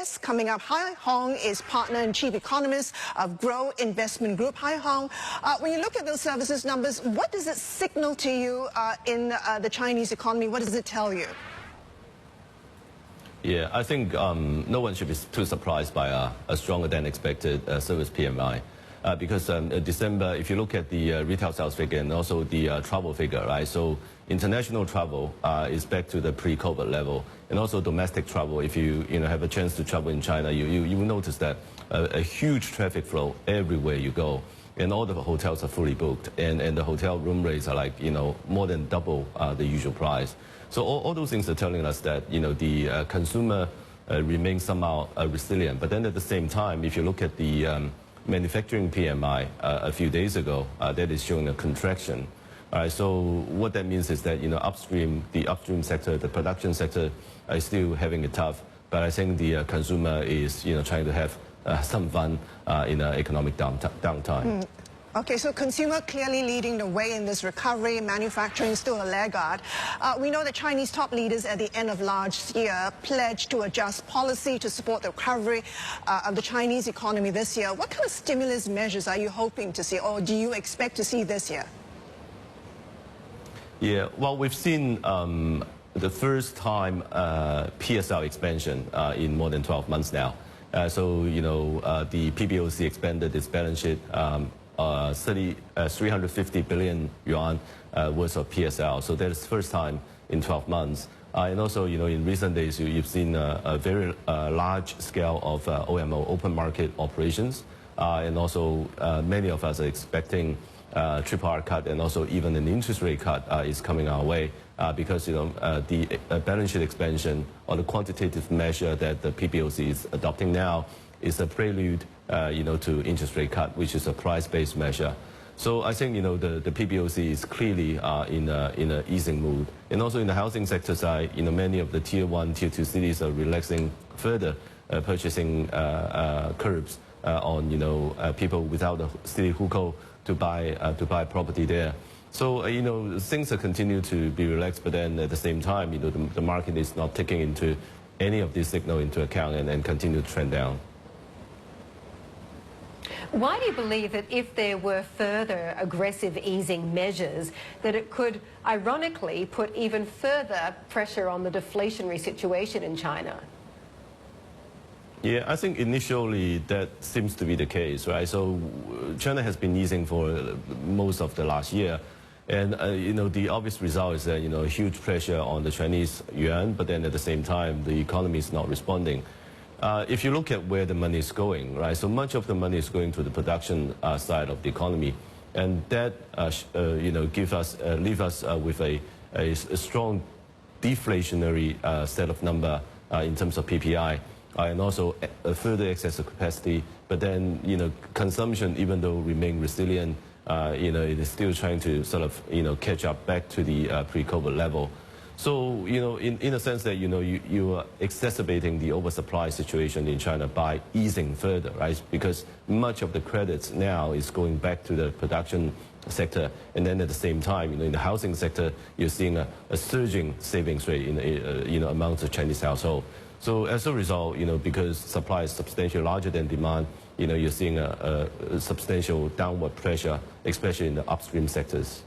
guest coming up. Hai Hong is partner and chief economist of Grow Investment Group. Hai Hong, when you look at those services numbers, what does it signal to you in the Chinese economy? What does it tell you? Yeah, I think no one should be too surprised by a stronger than expected service PMI. Because December, if you look at the retail sales figure and also the travel figure, right? So international travel is back to the pre-COVID level, and also domestic travel. If you have a chance to travel in China, you will notice that a huge traffic flow everywhere you go, and all the hotels are fully booked, and the hotel room rates are like more than double the usual price. So all those things are telling us that the consumer remains somehow resilient. But then at the same time, if you look at the manufacturing PMI a few days ago, that is showing a contraction. So what that means is that the upstream sector, the production sector, is still having it tough. But I think the consumer is trying to have some fun in an economic downtime. Okay, so consumer clearly leading the way in this recovery, manufacturing still a laggard. We know that Chinese top leaders at the end of last year pledged to adjust policy to support the recovery of the Chinese economy this year. What kind of stimulus measures are you hoping to see, or do you expect to see this year? Yeah, well, we've seen the first time PSL expansion in more than 12 months now. So the PBOC expanded its balance sheet 350 billion yuan worth of PSL. So that is the first time in 12 months. And also, in recent days, you've seen a very large scale of OMO, open market operations. And also, many of us are expecting triple R cut, and also even an interest rate cut is coming our way because the balance sheet expansion or the quantitative measure that the PBOC is adopting now is a prelude to interest rate cut, which is a price-based measure. So I think the PBOC is clearly in an easing mood, and also in the housing sector side, many of the tier 1, tier 2 cities are relaxing further purchasing curbs on people without a city hukou to buy property there. So things are continue to be relaxed, but then at the same time, the market is not taking into any of these signals into account and continue to trend down. Why do you believe that if there were further aggressive easing measures, that it could ironically put even further pressure on the deflationary situation in China? Yeah, I think initially that seems to be the case, right? So China has been easing for most of the last year. And, the obvious result is that, huge pressure on the Chinese yuan, but then at the same time, the economy is not responding. If you look at where the money is going, right, so much of the money is going to the production side of the economy, and that leave us with a strong deflationary set of number in terms of PPI, and also a further excess of capacity. But then consumption, even though remain resilient, it is still trying to sort of catch up back to the pre-COVID level. So, in a sense that, you are exacerbating the oversupply situation in China by easing further, right? Because much of the credits now is going back to the production sector. And then at the same time, in the housing sector, you're seeing a surging savings rate in, amongst the Chinese household. So as a result, because supply is substantially larger than demand, you're seeing a substantial downward pressure, especially in the upstream sectors.